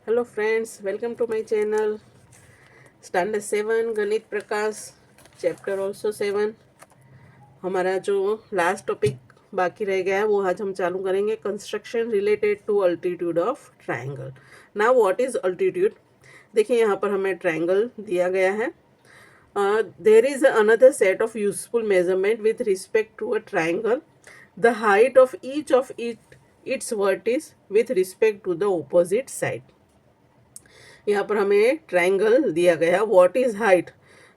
Hello friends, welcome to my channel. Standard 7 Ganit Prakash, chapter also 7। हमारा जो last topic बाकी रह गया है वो आज हम चालू करेंगे। Construction related to altitude of triangle. Now what is altitude? देखिए, यहाँ पर हमें ट्रायंगल दिया गया है। There is another set of useful measurement with respect to a triangle, the height of its vertex with respect to the opposite side. यहाँ पर हमें ट्रायंगल दिया गया। What is height?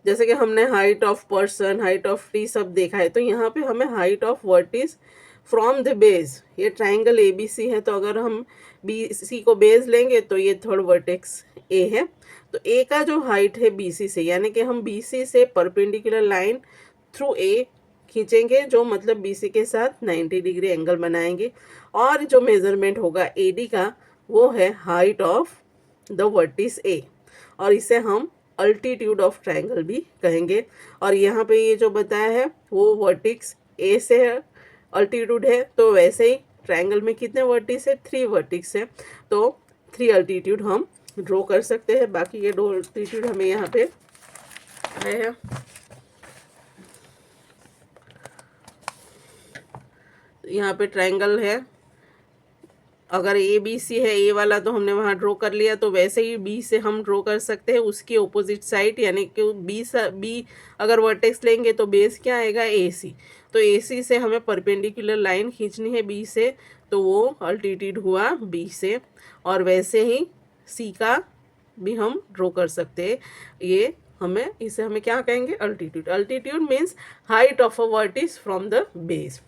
जैसे कि हमने height of person, height of tree सब देखा है, तो यहाँ पे हमें height of vertex from the base. ये ट्रायंगल ABC है, तो अगर हम BC को बेस लेंगे तो ये थर्ड वर्टेक्स A है। तो A का जो हाइट है BC से, यानी कि हम BC से परपेंडिकुलर लाइन थ्रू A खींचेंगे, जो मतलब BC के साथ 90 डिग्री एंगल बनाएंगे। और जो मेजरमेंट होगा AD का, वो है height of the vertex A, और इसे हम अल्टीट्यूड ऑफ ट्रायंगल भी कहेंगे। और यहाँ पे ये जो बताया है वो वर्टिक्स A से अल्टीट्यूड है, तो वैसे ही ट्रायंगल में कितने वर्टिस है? 3 वर्टिक्स है, तो 3 अल्टीट्यूड हम ड्रॉ कर सकते हैं। बाकी ये 2 अल्टीट्यूड हमें यहाँ पे है। यहाँ पे ट्रायंगल है, अगर ABC है A वाला, तो हमने वहाँ ड्रॉ कर लिया, तो वैसे ही B से हम ड्रॉ कर सकते हैं उसकी ऑपोजिट साइड, यानी कि B अगर वर्टेक्स लेंगे तो बेस क्या आएगा? AC। तो AC से हमें परपेंडिकुलर लाइन खींचनी है B से, तो वो अल्टीट्यूड हुआ B से। और वैसे ही C का भी हम ड्रॉ कर सकते हैं। इसे हमें क्या कहेंगे? Altitude. Altitude means height of a vertex from the base.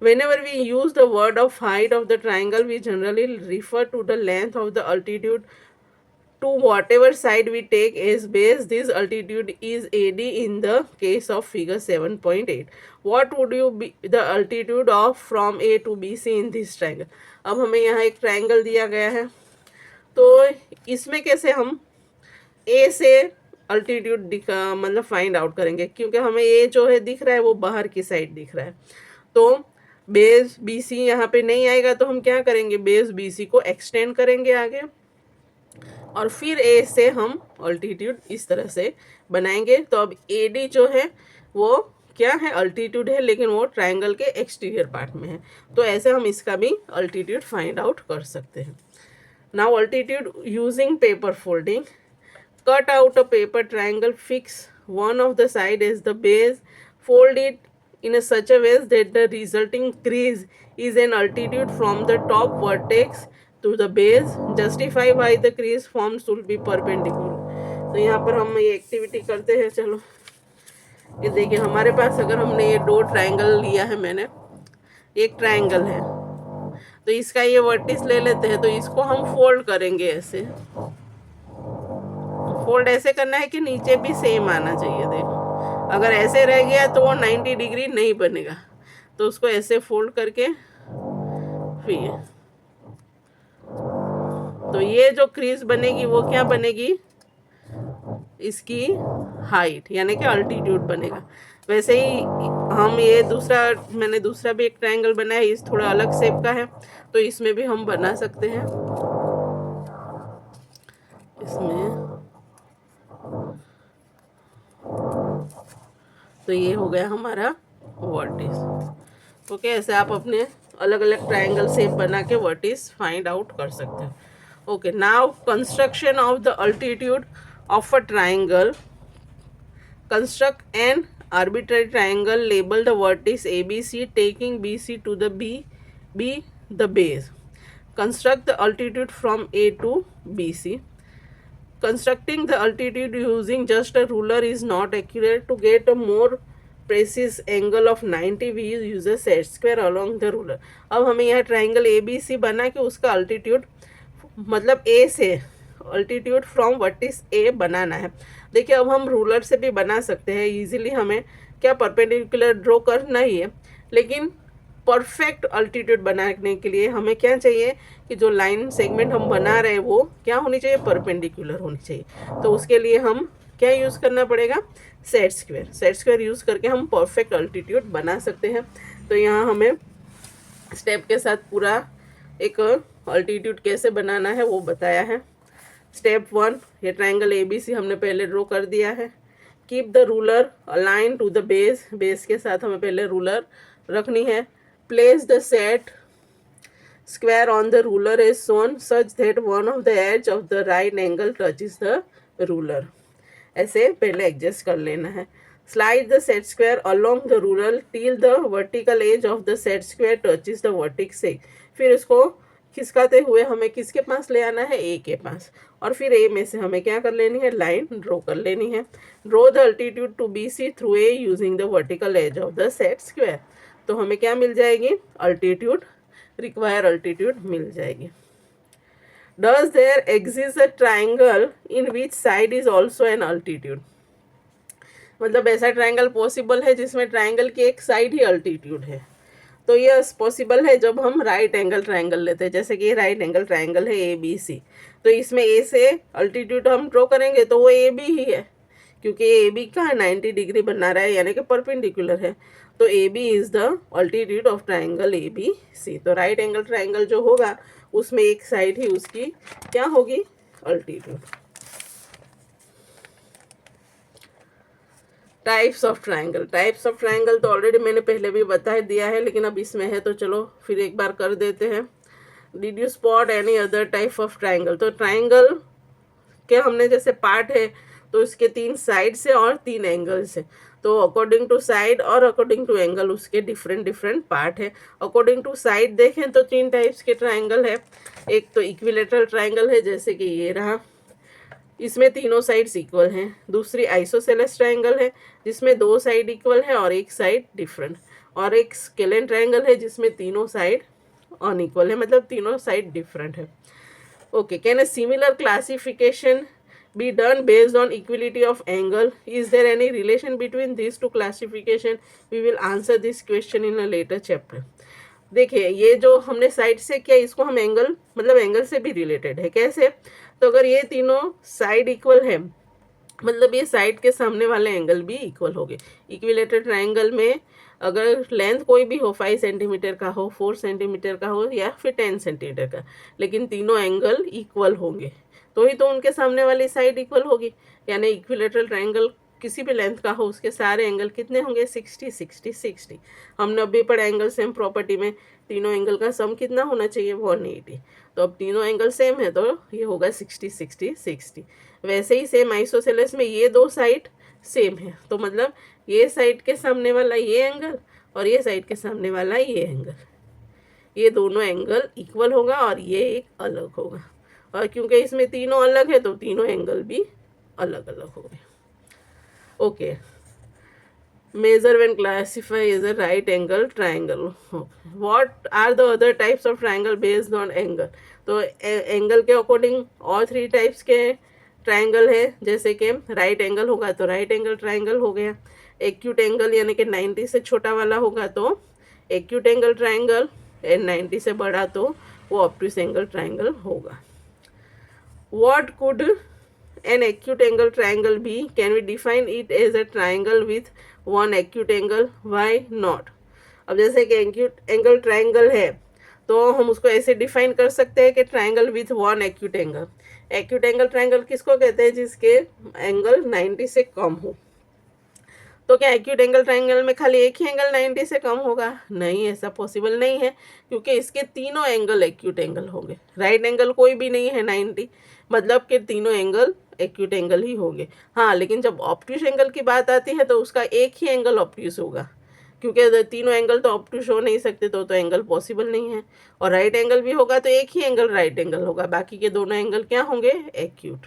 Whenever we use the word of height of the triangle, we generally refer to the length of the altitude to whatever side we take as base. This altitude is AD in the case of figure 7.8. What would you be the altitude of from A to BC in this triangle? अब हमें यहाँ एक triangle दिया गया है, तो इसमें कैसे हम A से अल्टीट्यूड मतलब फाइंड आउट करेंगे, क्योंकि हमें A जो है दिख रहा है वो बाहर की साइड दिख रहा है। तो बेस BC यहाँ पे नहीं आएगा, तो हम क्या करेंगे? बेस BC को एक्सटेंड करेंगे आगे, और फिर A से हम अल्टीट्यूड इस तरह से बनाएंगे। तो अब AD जो है वो क्या है? अल्टीट्यूड है, लेकिन वो ट्रायंगल के एक्सटीरियर पार्ट में है, तो ऐसे हम इसका भी अल्टीट्यूड फाइंड आउट कर सकते हैं। Now altitude using paper folding. Cut out a paper triangle, fix one of the side as the base, fold it in a such a way that the resulting crease is an altitude from the top vertex to the base. Justify why the crease formed should be perpendicular. तो यहाँ पर हम ये activity करते हैं। चलो, ये देखिए, हमारे पास अगर हमने ये 2 ट्रायंगल लिया है, मैंने एक ट्रायंगल है, तो इसका ये वर्टिस ले लेते हैं, तो इसको हम फोल्ड करेंगे ऐसे। फोल्ड ऐसे करना है कि नीचे भी सेम आना चाहिए। देखो, अगर ऐसे रह गया तो वो 90 डिग्री नहीं बनेगा, तो उसको ऐसे फोल्ड करके फिर तो ये जो क्रीज बनेगी वो क्या बनेगी? इसकी हाइट, यानी कि अल्टीट्यूड बनेगा। वैसे ही हम मैंने दूसरा भी एक ट्रायंगल बनाया है, इस थोड़ा अलग शेप का है, तो इसमें भी हम बना सकते हैं। इसमें तो ये हो गया हमारा वर्टिस। ओके, ऐसे आप अपने अलग अलग ट्रायंगल शेप बना के वर्टिस फाइंड आउट कर सकते हैं। Okay, now construction of the altitude of a triangle. Construct N arbitrary triangle, label the vertex ABC, taking BC to the B the base. Construct the altitude from A to BC. Constructing the altitude using just a ruler is not accurate. To get a more precise angle of 90, we use a set square along the ruler. अब हमें यह triangle ABC बना के उसका altitude मतलब A से altitude from vertices A बनाना है। देखिए, अब हम रूलर से भी बना सकते हैं इजीली। हमें क्या परपेंडिकुलर ड्रॉ करना ही है, लेकिन परफेक्ट अल्टीट्यूड बनाने के लिए हमें क्या चाहिए कि जो लाइन सेगमेंट हम बना रहे हैं वो क्या होनी चाहिए? परपेंडिकुलर होनी चाहिए। तो उसके लिए हम क्या यूज़ करना पड़ेगा? Set square. Set square use करके हम परफेक्ट अल्टीट्यूड बना सकते हैं। तो यहाँ हमें स्टेप के साथ पूरा एक अल्टीट्यूड कैसे बनाना है वो बताया है। स्टेप 1, ये ट्राइंगल ABC हमने पहले ड्रॉ कर दिया है। Keep the ruler align to the base, base के साथ हमें पहले रूलर रखनी है। Place the set square on the ruler is shown such that one of the edge of the right angle touches the ruler. ऐसे पहले adjust कर लेना है। Slide the set square along the ruler till the vertical edge of the set square touches the vertex A. फिर इसको खिसकाते हुए हमें किसके पास ले आना है, ए के पास, और फिर ए में से हमें क्या कर लेनी है, लाइन ड्रॉ कर लेनी है। Draw the altitude to BC through A using the vertical edge of the set square. तो हमें क्या मिल जाएगी, अल्टीट्यूड, रिक्वायर अल्टीट्यूड मिल जाएगी। Does there exist a triangle in which side is also an altitude? मतलब ऐसा ट्राइंगल पॉसिबल है जिसमें triangle की एक साइड ही अल्टीट्यूड है। तो ये पॉसिबल है जब हम राइट एंगल ट्राइंगल लेते हैं, जैसे कि राइट एंगल ट्राइंगल है ABC, तो इसमें ए से अल्टीट्यूड हम ड्रॉ करेंगे तो वो AB ही है, क्योंकि AB का 90 डिग्री बना रहा है, यानी कि परपेंडिकुलर है। तो AB is the altitude of triangle ABC। तो राइट एंगल ट्राइंगल जो होगा उसमें एक साइड ही उसकी क्या होगी, altitude. Types of triangle, types of triangle तो ऑलरेडी मैंने पहले भी बता दिया है, लेकिन अब इसमें है तो चलो फिर एक बार कर देते हैं। Did you spot any other type of triangle? तो ट्राइंगल के हमने जैसे पार्ट है तो इसके 3 साइड से और 3 एंगल से, तो अकॉर्डिंग टू साइड और अकॉर्डिंग टू एंगल उसके डिफरेंट डिफरेंट पार्ट है। अकॉर्डिंग टू साइड देखें तो 3 टाइप्स के ट्राइंगल है। एक तो इक्विलेटरल ट्राइंगल है, जैसे कि ये रहा, इसमें तीनों साइड्स इक्वल हैं। दूसरी आइसोसेलेस ट्राइंगल है जिसमें 2 साइड इक्वल है और एक साइड डिफरेंट। और एक स्केलेन ट्राइंगल है जिसमें तीनों साइड अनइक्वल है, मतलब तीनों साइड डिफरेंट है। Okay, can a similar classification be done based on equality of angle? Is there any relation between these two classification? We will answer this question in a later chapter. देखिए, ये जो हमने side से किया इसको हम angle, मतलब angle से भी रिलेटेड है। कैसे? तो अगर ये तीनों साइड इक्वल है, मतलब ये साइड के सामने वाले एंगल भी इक्वल हो गए। इक्विलेटर ट्राइंगल में अगर लेंथ कोई भी हो, 5 सेंटीमीटर का हो, 4 सेंटीमीटर का हो, या फिर 10 सेंटीमीटर का, लेकिन तीनों एंगल इक्वल होंगे तो ही तो उनके सामने वाली साइड इक्वल होगी। यानी इक्विलेटरल ट्राइंगल किसी भी लेंथ का हो, उसके सारे एंगल कितने होंगे, 60 60 60। हमने अभी पढ़ा एंगल सेम प्रॉपर्टी में तीनों एंगल का सम कितना होना चाहिए, 180। तो अब तीनों एंगल सेम है तो ये होगा 60 60 60। वैसे ही सेम आइसोसेलेस में ये 2 साइड सेम है, तो मतलब ये साइड के सामने वाला ये एंगल और ये साइड के सामने वाला ये एंगल, ये दोनों एंगल इक्वल होगा और ये एक अलग होगा। और क्योंकि इसमें तीनों अलग है तो तीनों एंगल भी अलग अलग हो गए। Okay, measure when classify as a right angle triangle. What are the other types of triangle based on angle? तो एंगल के अकॉर्डिंग और 3 टाइप्स के ट्राइंगल है, जैसे कि राइट एंगल होगा तो राइट एंगल ट्राइंगल हो गया। एक्यूट एंगल यानी कि 90 से छोटा वाला होगा तो एक्यूट एंगल ट्राइंगल, एंड 90 से बड़ा तो वो ऑब्ट्यूस एंगल ट्राइंगल होगा। What could an acute angle triangle be? Can we define it as a triangle with one acute angle? Why not? अब जैसे कि acute angle triangle है तो हम उसको ऐसे डिफाइन कर सकते हैं कि triangle with one acute angle. Acute angle triangle किसको कहते हैं, जिसके एंगल 90 से कम हो। तो क्या एक्यूट एंगल ट्राइंगल में खाली एक ही एंगल 90 से कम होगा? नहीं, ऐसा पॉसिबल नहीं है, क्योंकि इसके तीनों एंगल एक्यूट एंगल होंगे। राइट एंगल कोई भी नहीं है 90, मतलब कि तीनों एंगल एक्यूट एंगल ही होंगे। हाँ, लेकिन जब ऑब्ट्यूस एंगल की बात आती है तो उसका एक ही एंगल ऑब्ट्यूस होगा, क्योंकि तीनों एंगल तो ऑब्ट्यूस हो नहीं सकते, तो एंगल पॉसिबल नहीं है। और राइट एंगल भी होगा तो एक ही एंगल राइट एंगल होगा, बाकी के दोनों एंगल क्या होंगे, एक्यूट।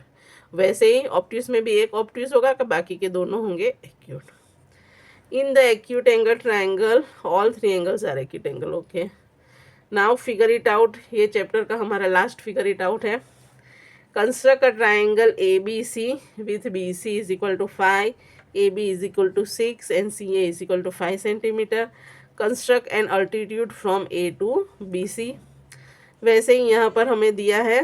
वैसे ही ऑब्ट्यूस में भी एक ऑब्ट्यूस होगा, बाकी के दोनों होंगे acute. In the acute angle triangle, all 3 angles are acute angle. Okay. Now figure it out. ये चैप्टर का हमारा लास्ट फिगर इट आउट है। Construct a triangle ABC with BC is equal to 5, AB is equal to 6 and CA is equal to 5 centimeter. Construct an altitude from A to BC. वैसे ही यहाँ पर हमें दिया है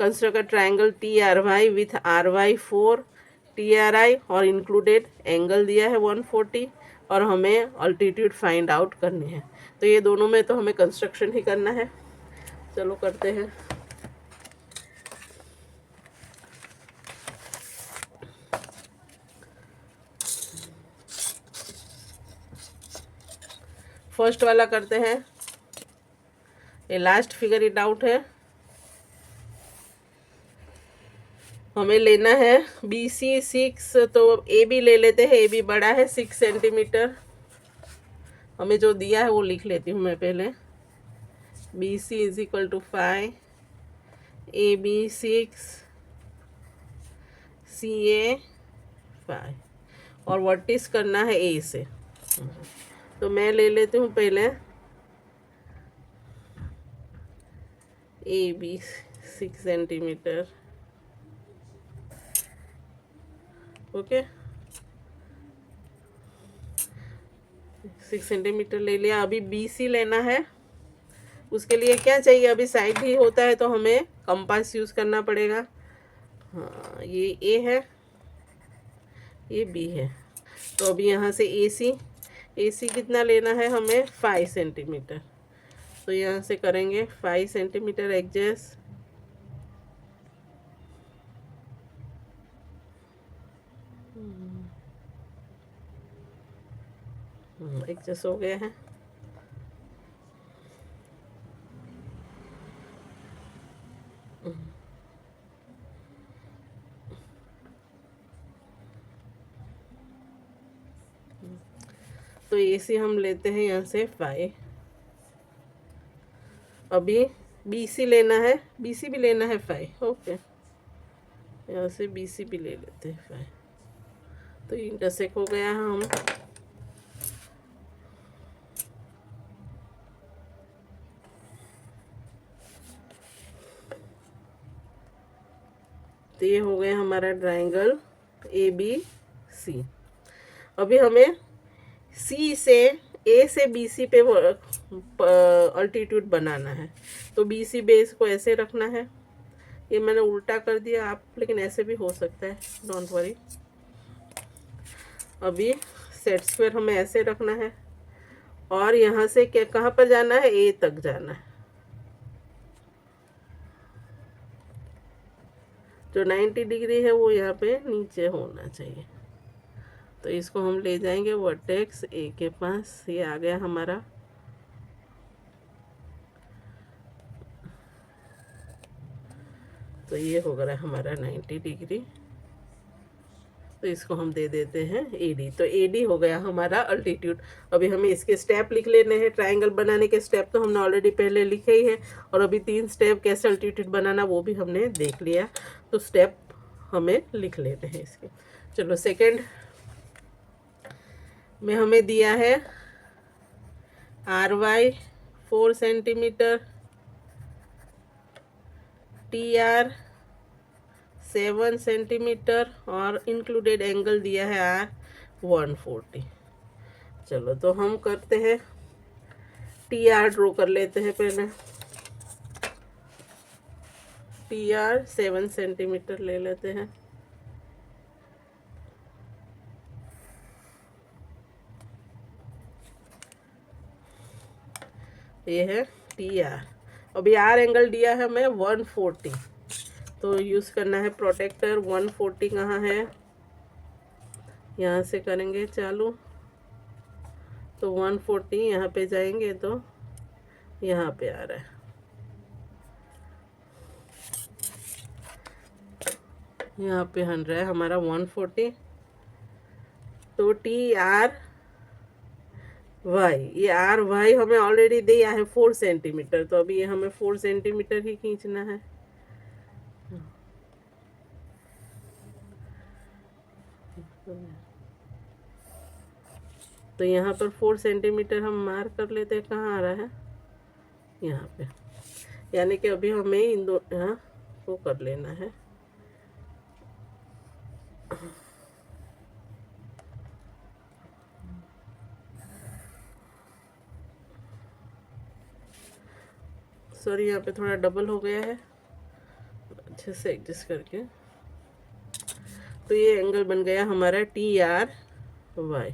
Construct a triangle TRY with RY 4, TRI और included angle दिया है 140, और हमें अल्टीट्यूड फाइंड आउट करनी है। तो ये दोनों में तो हमें कंस्ट्रक्शन ही करना है। चलो करते हैं। फर्स्ट वाला करते हैं, ये लास्ट फिगर इट आउट है। हमें लेना है BC 6, तो AB ले लेते हैं। AB बड़ा है 6 सेंटीमीटर। हमें जो दिया है वो लिख लेती हूँ मैं पहले। BC is equal to 5, AB 6, CA 5, और वर्टिस करना है A से। तो मैं ले लेती हूँ पहले AB 6 सेंटीमीटर। ओके, 6 सेंटीमीटर ले लिया। अभी BC लेना है। उसके लिए क्या चाहिए, अभी साइड ही होता है तो हमें कंपास यूज़ करना पड़ेगा। हाँ, ये A है, ये B है। तो अभी यहाँ से AC कितना लेना है हमें, 5 सेंटीमीटर। तो यहाँ से करेंगे 5 सेंटीमीटर एडजस्ट। एडजस्ट हो गया है। तो AC हम लेते हैं यहाँ से 5। अभी BC लेना है, BC भी लेना है 5। ओके, यहाँ से BC भी ले लेते हैं 5। तो इंटरसेक्ट हो गया है हम। तो ये हो गया हमारा ट्रायंगल ABC। अभी हमें A से BC पे अल्टीट्यूड बनाना है। तो BC बेस को ऐसे रखना है। ये मैंने उल्टा कर दिया आप, लेकिन ऐसे भी हो सकता है, डोंट वरी। अभी सेट स्क्वायर हमें ऐसे रखना है, और यहाँ से क्या, कहाँ पर जाना है, A तक जाना है। जो 90 डिग्री है वो यहाँ पे नीचे होना चाहिए। तो इसको हम ले जाएंगे वर्टेक्स A के पास। ये आ गया हमारा। तो ये हो गया हमारा 90 डिग्री। तो इसको हम दे देते हैं AD। तो AD हो गया हमारा अल्टीट्यूड। अभी हमें इसके स्टेप लिख लेने हैं। ट्रायंगल बनाने के स्टेप तो हमने ऑलरेडी पहले लिखे ही है, और अभी 3 स्टेप कैसे अल्टीट्यूड बनाना वो भी हमने देख लिया। तो स्टेप हमें लिख लेते हैं इसके। चलो, सेकेंड में हमें दिया है RY 4 सेंटीमीटर, TR 7 सेंटीमीटर, और इंक्लूडेड एंगल दिया है R 140। चलो, तो हम करते हैं TR ड्रॉ कर लेते हैं पहले। TR 7 सेंटीमीटर ले लेते हैं। ये है TR। अभी R एंगल दिया है हमें 140, तो यूज़ करना है प्रोटेक्टर। 140 कहाँ है, यहाँ से करेंगे चालू। तो 140 यहाँ पे जाएंगे तो यहाँ पे आ रहा है। यहाँ पे हन रहा है हमारा 140। तो TRY, ये RY हमें ऑलरेडी दिया है 4 सेंटीमीटर। तो अभी ये हमें 4 सेंटीमीटर ही खींचना है। तो यहाँ पर 4 सेंटीमीटर हम मार्क कर लेते हैं। कहाँ आ रहा है, यहाँ पे। यानी कि अभी हमें इन दो यहाँ को कर लेना है। सॉरी, यहाँ पे थोड़ा डबल हो गया है, अच्छे से एडजस्ट करके। तो ये एंगल बन गया हमारा TRY।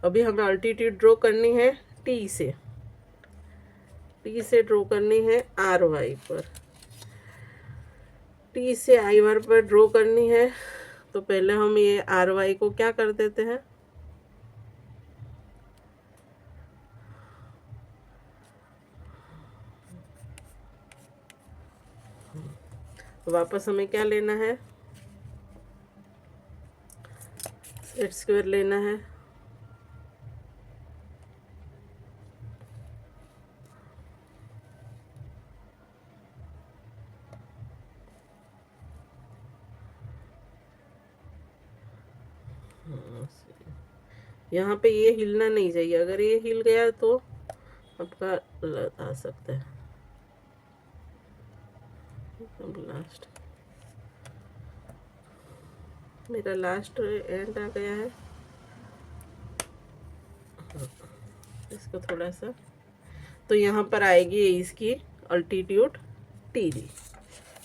अभी हमें अल्टीट्यूड ड्रॉ करनी है T से ड्रॉ करनी है RY पर। T से IR पर ड्रॉ करनी है। तो पहले हम ये RY को क्या कर देते हैं, वापस हमें क्या लेना है, सेट स्क्वायर लेना है। यहाँ पे ये हिलना नहीं चाहिए, अगर ये हिल गया तो आपका गलत आ सकता है। अब लास्ट, मेरा लास्ट एंड आ गया है, इसको थोड़ा सा, तो यहाँ पर आएगी इसकी अल्टीट्यूड टी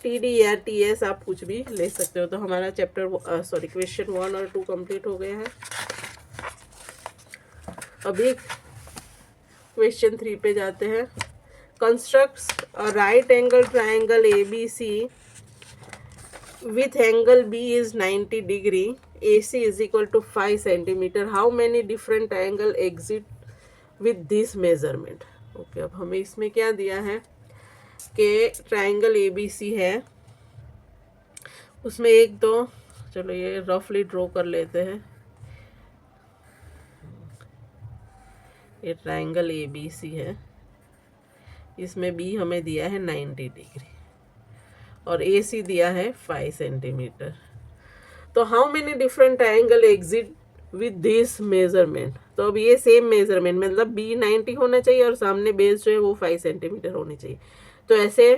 डी या टी एस, आप कुछ भी ले सकते हो। तो हमारा चैप्टर क्वेश्चन 1 और 2 कंप्लीट हो गया है। अभी क्वेश्चन 3 पे जाते हैं। Construct a right angle triangle ABC with angle B is 90 degree, AC is equal to 5 centimeter. How many different angle exist with this measurement? Okay, अब हमें इसमें क्या दिया है कि ट्राइंगल ABC है, उसमें एक दो, चलो ये रफली ड्रॉ कर लेते हैं। ये ट्राइंगल ABC है, इसमें B हमें दिया है 90 डिग्री और AC दिया है 5 सेंटीमीटर। तो how many different triangle exit with this measurement? तो अब ये सेम मेजरमेंट, मतलब B 90 होना चाहिए और सामने बेस जो है वो 5 सेंटीमीटर होनी चाहिए। तो ऐसे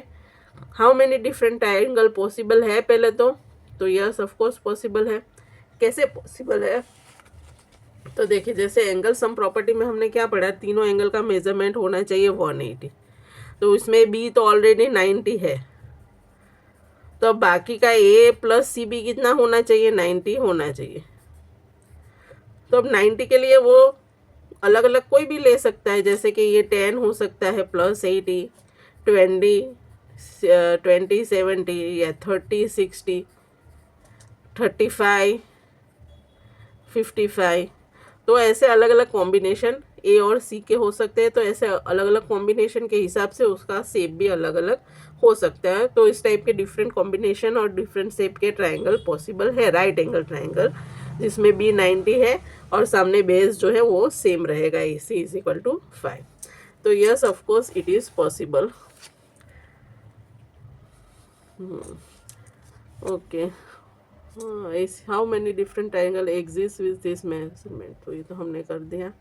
how many different triangle possible है पहले तो यस ऑफ कोर्स पॉसिबल है। कैसे पॉसिबल है? तो देखिए, जैसे एंगल सम प्रॉपर्टी में हमने क्या पढ़ा, तीनों एंगल का मेजरमेंट होना चाहिए 180। तो इसमें B तो ऑलरेडी 90 है, तो अब बाकी का A प्लस CB कितना होना चाहिए, 90 होना चाहिए। तो अब 90 के लिए वो अलग अलग कोई भी ले सकता है, जैसे कि ये 10 हो सकता है प्लस 80, 20 70 या 30 60, 35 55। तो ऐसे अलग अलग कॉम्बिनेशन A और C के हो सकते हैं। तो ऐसे अलग अलग कॉम्बिनेशन के हिसाब से उसका शेप भी अलग अलग हो सकता है। तो इस टाइप के डिफरेंट कॉम्बिनेशन और डिफरेंट शेप के ट्राइंगल पॉसिबल है। राइट एंगल ट्राइंगल जिसमें B 90 है और सामने बेस जो है वो सेम रहेगा, AC इज इक्वल टू 5। तो yes of course it is possible. Okay, how many different triangle exist with this measurement? तो ये तो हमने कर दिया।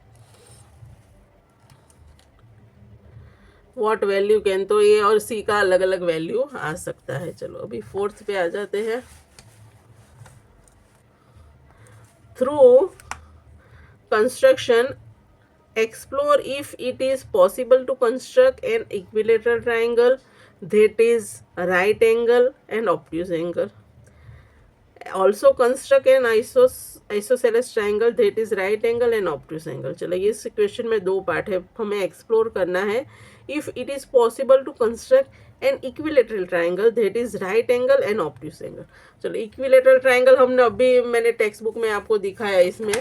व्हाट वैल्यू कैन, तो A और C का अलग अलग वैल्यू आ सकता है। चलो अभी 4th पे आ जाते हैं। Through construction explore if it is possible to construct an equilateral triangle that is right angle and obtuse angle. Also construct an isosceles triangle that is right angle and obtuse angle. चलो ये इस question में दो part है, हमें explore करना है if it is possible to construct an equilateral triangle that is right angle and obtuse angle. चलो इक्विलेटरल ट्राइंगल हमने अभी मैंने टेक्स्ट बुक में आपको दिखाया इसमें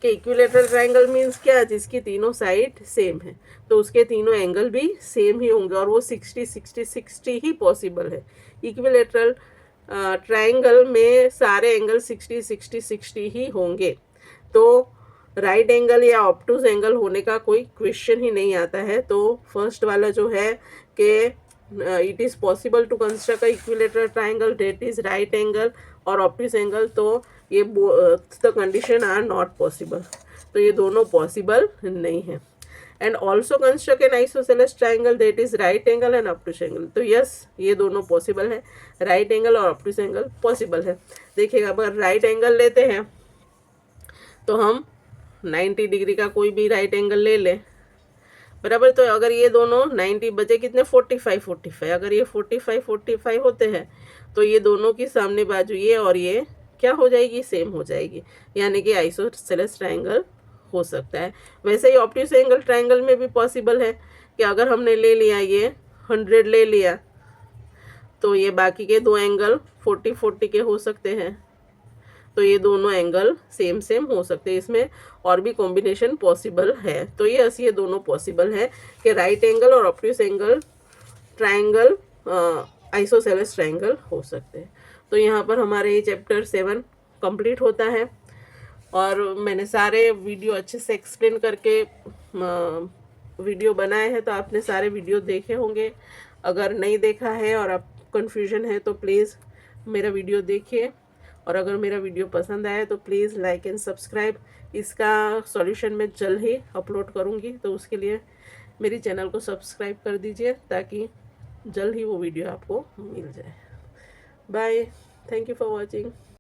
कि इक्विलेटरल ट्राइंगल मीन्स क्या, जिसकी तीनों साइड सेम है तो उसके तीनों एंगल भी सेम ही होंगे और वो 60 60 60 ही पॉसिबल है। इक्विलेटरल ट्राइंगल में सारे एंगल 60 60 60 ही होंगे, तो राइट एंगल या ऑब्टूज एंगल होने का कोई क्वेश्चन ही नहीं आता है। तो फर्स्ट वाला जो है कि it is possible to construct equilateral triangle that is right angle और ऑब्टूज एंगल, तो ये the condition are not possible, तो ये दोनों पॉसिबल नहीं है। And also construct an isosceles triangle that is right angle and obtuse angle, तो yes ये दोनों पॉसिबल है, राइट एंगल और ऑब्टूज एंगल पॉसिबल है। देखिएगा अगर राइट एंगल लेते हैं तो हम 90 डिग्री का कोई भी राइट एंगल ले लें, बराबर। तो अगर ये दोनों 90 बचे कितने 45 45, अगर ये 45 45 होते हैं तो ये दोनों की सामने बाजू ये और ये क्या हो जाएगी, सेम हो जाएगी, यानी कि आइसोसेलेस ट्राइंगल हो सकता है। वैसे ही ऑब्ट्यूज एंगल ट्राइंगल में भी पॉसिबल है कि अगर हमने ले लिया ये 100 ले लिया तो ये बाकी के दो एंगल 40 40 के हो सकते हैं, तो ये दोनों एंगल सेम सेम हो सकते हैं। इसमें और भी कॉम्बिनेशन पॉसिबल है। तो ये दोनों पॉसिबल है कि राइट एंगल और obtuse angle triangle isosceles triangle हो सकते हैं। तो यहाँ पर हमारे ये चैप्टर 7 कंप्लीट होता है और मैंने सारे वीडियो अच्छे से एक्सप्लेन करके वीडियो बनाए हैं, तो आपने सारे वीडियो देखे होंगे। अगर नहीं देखा है और आप कन्फ्यूजन है तो प्लीज़ मेरा वीडियो देखिए, और अगर मेरा वीडियो पसंद आए तो प्लीज़ लाइक एंड सब्सक्राइब। इसका सॉल्यूशन मैं जल्द ही अपलोड करूँगी, तो उसके लिए मेरी चैनल को सब्सक्राइब कर दीजिए ताकि जल्द ही वो वीडियो आपको मिल जाए। Bye, thank you for watching.